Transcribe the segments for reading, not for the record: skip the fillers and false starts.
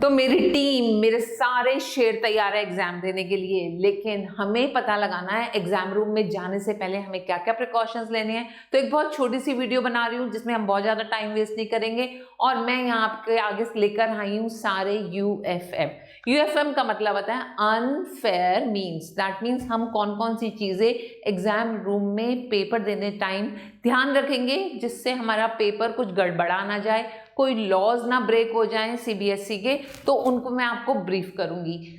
तो मेरी टीम, मेरे सारे शेर तैयार है एग्जाम देने के लिए, लेकिन हमें पता लगाना है एग्जाम रूम में जाने से पहले हमें क्या क्या प्रिकॉशंस लेने हैं। तो एक बहुत छोटी सी वीडियो बना रही हूँ जिसमें हम बहुत ज़्यादा टाइम वेस्ट नहीं करेंगे और मैं यहाँ आपके आगे लेकर आई हूँ सारे यूएफएम। यूएफएम का मतलब होता है अनफेयर मीन्स, दैट मीन्स हम कौन कौन सी चीज़ें एग्जाम रूम में पेपर देने टाइम ध्यान रखेंगे जिससे हमारा पेपर कुछ गड़बड़ा ना जाए, कोई लॉज ना ब्रेक हो जाएं सीबीएसई के, तो उनको मैं आपको ब्रीफ करूंगी।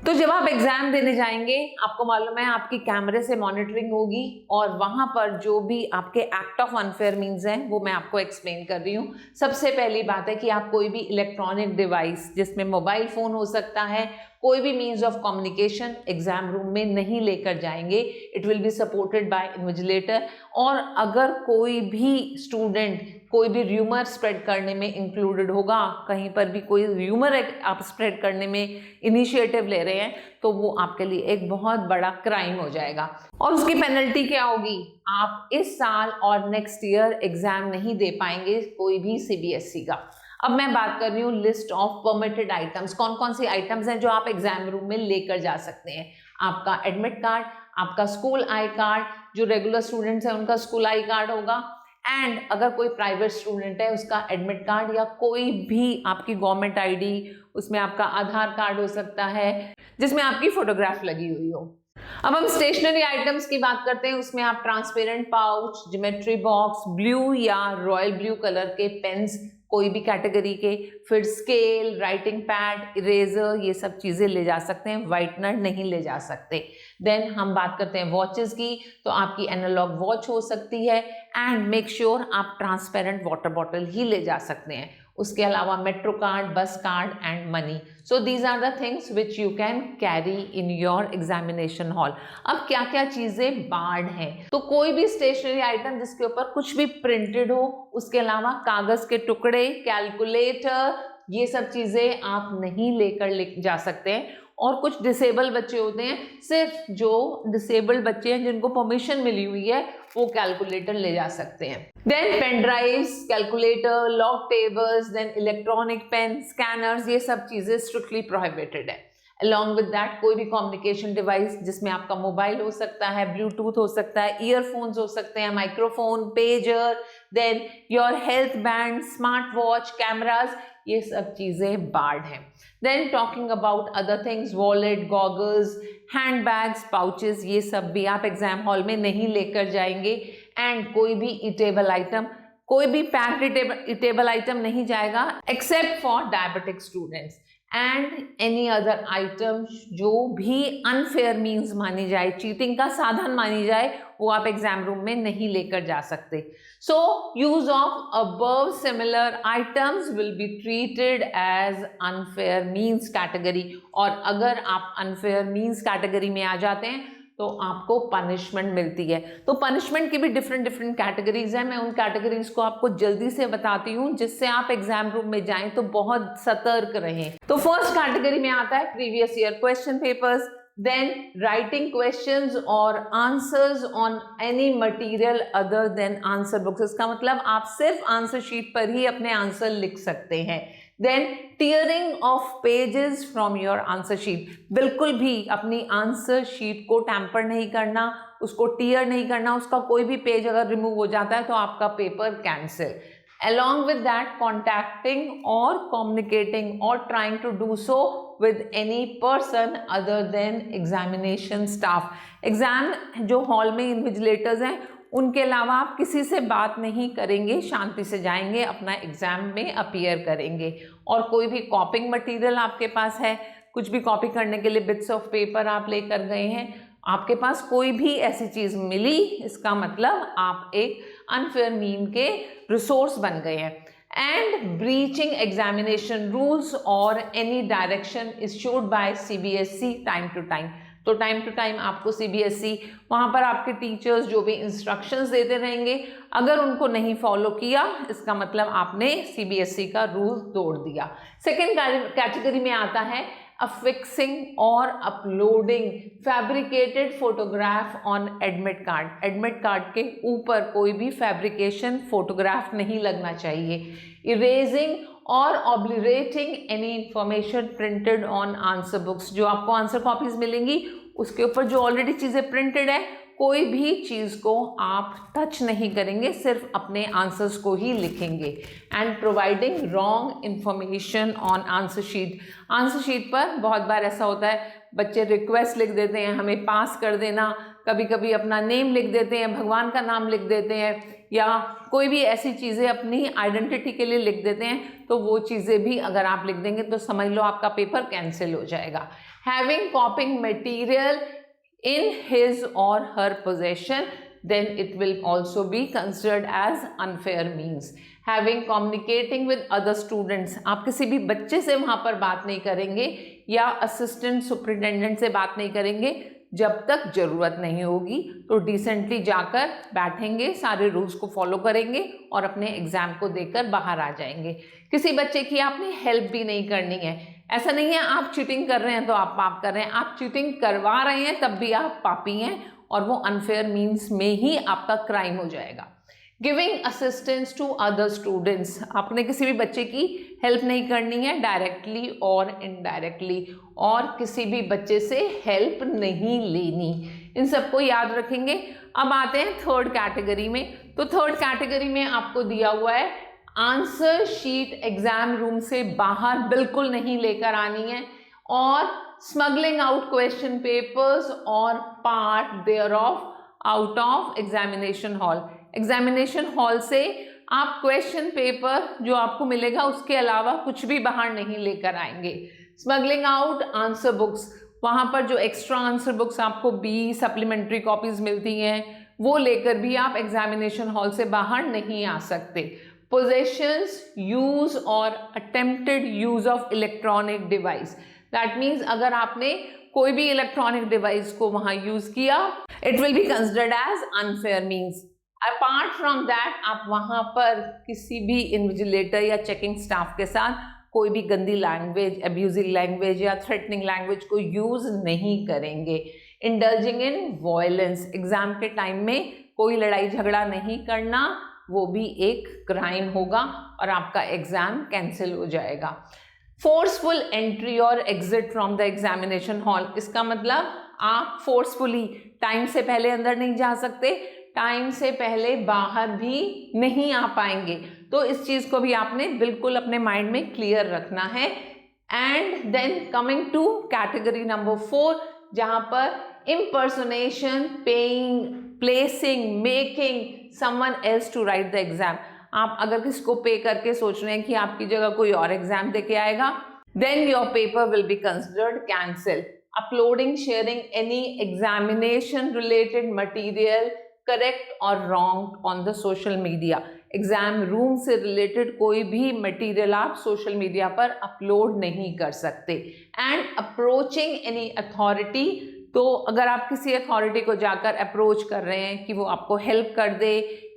तो जब आप एग्जाम देने जाएंगे आपको मालूम है आपकी कैमरे से मॉनिटरिंग होगी और वहां पर जो भी आपके एक्ट ऑफ अनफेयर मीन्स हैं वो मैं आपको एक्सप्लेन कर रही हूँ। सबसे पहली बात है कि आप कोई भी इलेक्ट्रॉनिक डिवाइस जिसमें मोबाइल फोन हो सकता है, कोई भी means of communication exam room में नहीं लेकर जाएंगे। It will be supported by invigilator. और अगर कोई भी स्टूडेंट कोई भी र्यूमर स्प्रेड करने में इंक्लूडेड होगा, कहीं पर भी कोई र्यूमर आप स्प्रेड करने में इनिशिएटिव ले रहे हैं, तो वो आपके लिए एक बहुत बड़ा क्राइम हो जाएगा। और उसकी पेनल्टी क्या होगी? आप इस साल और नेक्स्ट ईयर एग्जाम नहीं दे पाएंगे कोई भी सीबीएसई का। अब मैं बात कर रही हूँ लिस्ट ऑफ परमिटेड आइटम्स। कौन कौन सी आइटम्स हैं जो आप एग्जाम रूम में लेकर जा सकते हैं? आपका एडमिट कार्ड, आपका स्कूल आई कार्ड, जो रेगुलर स्टूडेंट्स हैं उनका स्कूल आई कार्ड होगा, एंड अगर कोई प्राइवेट स्टूडेंट है उसका एडमिट कार्ड या कोई भी आपकी गवर्नमेंट आईडी, उसमें आपका आधार कार्ड हो सकता है जिसमें आपकी फोटोग्राफ लगी हुई हो। अब हम स्टेशनरी आइटम्स की बात करते हैं। उसमें आप transparent pouch, geometry box, blue या रॉयल ब्लू कलर के पेन्स कोई भी कैटेगरी के, फिर स्केल, राइटिंग पैड, इरेजर, ये सब चीज़ें ले जा सकते हैं, व्हाइटनर नहीं ले जा सकते। देन हम बात करते हैं वॉचेस की, तो आपकी एनालॉग वॉच हो सकती है, एंड मेक श्योर आप ट्रांसपेरेंट वाटर बॉटल ही ले जा सकते हैं। उसके अलावा metro card, bus card and money. So these are the things which you can carry in your examination hall. अब क्या क्या चीज़ें बार्ड हैं? तो कोई भी स्टेशनरी आइटम जिसके ऊपर कुछ भी प्रिंटेड हो, उसके अलावा कागज़ के टुकड़े, कैलकुलेटर, ये सब चीज़ें आप नहीं ले जा सकते हैं। और कुछ डिसेबल बच्चे होते हैं, सिर्फ जो डिसेबल्ड बच्चे हैं जिनको परमिशन मिली हुई है वो कैलकुलेटर ले जा सकते हैं। Then pen drives, calculator, log tables, then electronic pen, scanners, ये सब चीज़ें स्ट्रिक्टली प्रोहिबिटेड है। अलॉन्ग विद दैट कोई भी कम्युनिकेशन डिवाइस जिसमें आपका मोबाइल हो सकता है, ब्लूटूथ हो सकता है, ईयरफोन्स हो सकते हैं, microphone, pager, then your health band, smart watch, cameras, ये सब चीज़ें बार्ड हैं। Then talking about other things, wallet, goggles, hand bags, pouches, ये सब भी आप एग्जाम हॉल में नहीं लेकर जाएंगे। एंड कोई भी ईटेबल आइटम, कोई भी पैक्ड ईटेबल आइटम नहीं जाएगा except for diabetic students. And any other item जो भी अनफेयर मीन्स मानी जाए, चीटिंग का साधन मानी जाए, वो आप एग्जाम रूम में नहीं लेकर जा सकते। So use of above similar items will be treated as unfair means category. और अगर आप अनफेयर मीन्स कैटेगरी में आ जाते हैं तो आपको पनिशमेंट मिलती है। तो पनिशमेंट की भी डिफरेंट कैटेगरीज हैं। मैं उन कैटेगरीज को आपको जल्दी से बताती हूँ जिससे आप एग्जाम रूम में जाएं तो बहुत सतर्क रहें। तो फर्स्ट कैटेगरी में आता है previous year question papers, then writing questions और answers on any material other than answer books. इसका मतलब आप सिर्फ आंसर शीट पर ही अपने आंसर लिख सकते हैं। Then tearing of pages from your answer sheet, बिल्कुल भी अपनी आंसर शीट को टैम्पर नहीं करना, उसको टीयर नहीं करना। उसका कोई भी पेज अगर रिमूव हो जाता है तो आपका paper cancel. Along with that, contacting or communicating or trying to do so with any person other than examination staff. Exam जो हॉल में इन्विजिलेटर्स हैं उनके अलावा आप किसी से बात नहीं करेंगे, शांति से जाएंगे, अपना एग्जाम में अपीयर करेंगे। और कोई भी कॉपिंग मटेरियल आपके पास है, कुछ भी कॉपी करने के लिए बिट्स ऑफ पेपर आप लेकर गए हैं, आपके पास कोई भी ऐसी चीज़ मिली, इसका मतलब आप एक अनफेयर मीन के रिसोर्स बन गए हैं। एंड ब्रीचिंग एग्जामिनेशन रूल्स और any direction issued by CBSE time to time. तो टाइम टू टाइम आपको सीबीएसई वहाँ पर आपके टीचर्स जो भी इंस्ट्रक्शंस देते रहेंगे, अगर उनको नहीं फॉलो किया इसका मतलब आपने सीबीएसई का रूल तोड़ दिया। सेकेंड कैटेगरी में आता है affixing or uploading fabricated photograph on admit card. Admit card के ऊपर कोई भी fabrication photograph नहीं लगना चाहिए. Erasing और obliterating any information printed on answer books. जो आपको आंसर कॉपीज मिलेंगी उसके ऊपर जो ऑलरेडी चीज़ें प्रिंटेड है, कोई भी चीज़ को आप टच नहीं करेंगे, सिर्फ अपने आंसर्स को ही लिखेंगे. And providing wrong information on answer sheet. Answer sheet पर बहुत बार ऐसा होता है, बच्चे रिक्वेस्ट लिख देते हैं हमें पास कर देना, कभी कभी अपना नेम लिख देते हैं, भगवान का नाम लिख देते हैं, या कोई भी ऐसी चीज़ें अपनी आइडेंटिटी के लिए लिख देते हैं. तो वो चीज़ें भी अगर आप लिख देंगे तो समझ लो आपका पेपर कैंसिल हो जाएगा. Having कॉपिंग material in his or her possession, then it will also be considered as unfair means. Having communicating with other students, आप किसी भी बच्चे से वहाँ पर बात नहीं करेंगे या असिस्टेंट सुपरिटेंडेंट से बात नहीं करेंगे जब तक ज़रूरत नहीं होगी. तो डिसेंटली जाकर बैठेंगे, सारे रूल्स को फॉलो करेंगे और अपने एग्ज़ाम को देकर बाहर आ जाएंगे. किसी बच्चे की आपने हेल्प भी नहीं करनी है. ऐसा नहीं है आप चीटिंग कर रहे हैं तो आप पाप कर रहे हैं, आप चीटिंग करवा रहे हैं तब भी आप पापी हैं, और वो अनफेयर मीन्स में ही आपका क्राइम हो जाएगा. Giving assistance to other students, आपने किसी भी बच्चे की हेल्प नहीं करनी है डायरेक्टली और इनडायरेक्टली, और किसी भी बच्चे से हेल्प नहीं लेनी. इन सबको याद रखेंगे. अब आते हैं थर्ड कैटेगरी में. तो थर्ड कैटेगरी में आपको दिया हुआ है आंसर शीट एग्जाम रूम से बाहर बिल्कुल नहीं लेकर आनी है, और स्मगलिंग आउट क्वेश्चन पेपर्स और part there of out of examination hall. Examination hall से आप क्वेश्चन पेपर जो आपको मिलेगा उसके अलावा कुछ भी बाहर नहीं लेकर आएंगे. स्मगलिंग आउट आंसर बुक्स, वहाँ पर जो एक्स्ट्रा आंसर बुक्स आपको 20 सप्लीमेंट्री कॉपीज मिलती हैं वो लेकर भी आप एग्जामिनेशन हॉल से बाहर नहीं आ सकते. Possessions, use or attempted use of electronic device. That means अगर आपने कोई भी इलेक्ट्रॉनिक डिवाइस को वहाँ यूज किया, it will be considered as unfair means. Apart from that, आप वहाँ पर किसी भी इन्विजिलेटर या चेकिंग स्टाफ के साथ कोई भी गंदी लैंग्वेज, अब्यूजिंग लैंग्वेज या थ्रेटनिंग लैंग्वेज को यूज नहीं करेंगे. इंडल्जिंग इन वॉयलेंस, एग्जाम के टाइम में कोई लड़ाई झगड़ा नहीं करना, वो भी एक क्राइम होगा और आपका एग्जाम कैंसिल हो जाएगा. फोर्सफुल एंट्री और exit from the examination hall, इसका मतलब आप फोर्सफुली टाइम से पहले अंदर नहीं जा सकते, टाइम से पहले बाहर भी नहीं आ पाएंगे. तो इस चीज़ को भी आपने बिल्कुल अपने माइंड में क्लियर रखना है. And then coming to category number 4, जहाँ पर impersonation, paying, placing, making someone else to write the exam. आप अगर किसी को पे करके सोच रहे हैं कि आपकी जगह कोई और एग्जाम दे के आएगा, then your paper will be considered cancel. Uploading, sharing any examination related material, correct or wrong on the social media. Exam room से रिलेटेड कोई भी मटेरियल आप सोशल मीडिया पर अपलोड नहीं कर सकते. एंड अप्रोचिंग एनी अथॉरिटी, तो अगर आप किसी अथॉरिटी को जाकर अप्रोच कर रहे हैं कि वो आपको हेल्प कर दे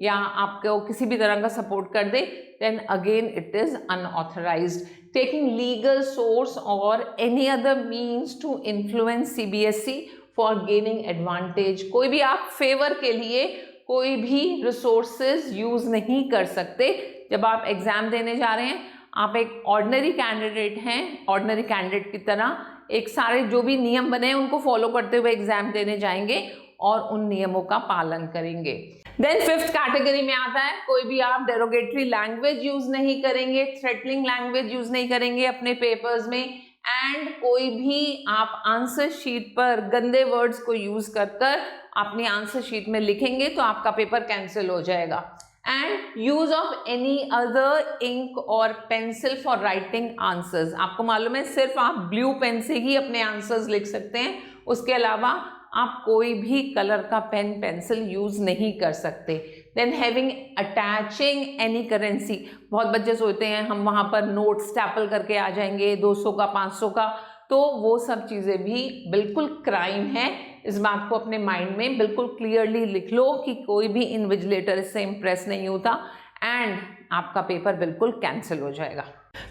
या आपको किसी भी तरह का सपोर्ट कर दे, then again it is unauthorised. Taking legal source और any other means to influence CBSE for gaining advantage, कोई भी आप फेवर के लिए कोई भी रिसोर्सेज यूज़ नहीं कर सकते. जब आप एग्ज़ाम देने जा रहे हैं, आप एक ऑर्डिनरी कैंडिडेट हैं, ऑर्डिनरी कैंडिडेट की तरह एक सारे जो भी नियम बने हैं उनको फॉलो करते हुए एग्जाम देने जाएंगे और उन नियमों का पालन करेंगे. देन फिफ्थ कैटेगरी में आता है, कोई भी आप डेरोगेटरी लैंग्वेज यूज नहीं करेंगे, थ्रेटनिंग लैंग्वेज यूज नहीं करेंगे अपने पेपर्स में, एंड कोई भी आप आंसर शीट पर गंदे वर्ड्स को यूज कर अपनी आंसर शीट में लिखेंगे तो आपका पेपर कैंसिल हो जाएगा. And use of any other ink और पेंसिल फॉर राइटिंग आंसर्स, आपको मालूम है सिर्फ आप ब्लू पेन से ही अपने आंसर्स लिख सकते हैं, उसके अलावा आप कोई भी कलर का पेन पेंसिल यूज नहीं कर सकते. Then having attaching any currency, बहुत बच्चे सोचते हैं हम वहाँ पर नोट स्टैपल करके आ जाएंगे 200 का 500 का, तो वो सब चीज़ें भी बिल्कुल क्राइम है. इस बात को अपने माइंड में बिल्कुल क्लियरली लिख लो कि कोई भी इन्विजिलेटर इससे इम्प्रेस नहीं होता. एंड आपका पेपर बिल्कुल कैंसिल हो जाएगा।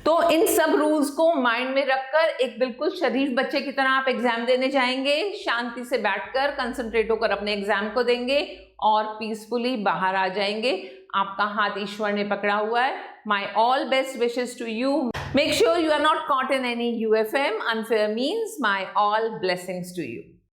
तो इन सब रूल्स को माइंड में रखकर एक बिल्कुल शरीफ बच्चे की तरह आप एग्जाम देने जाएंगे, शांति से बैठकर कंसंट्रेट होकर अपने एग्जाम को देंगे और पीसफुली बाहर आ जाएंगे। आपका हाथ ईश्वर ने पकड़ा हुआ है। My all best wishes to you. Make sure you are not caught in any UFM, unfair means. My all blessings to you.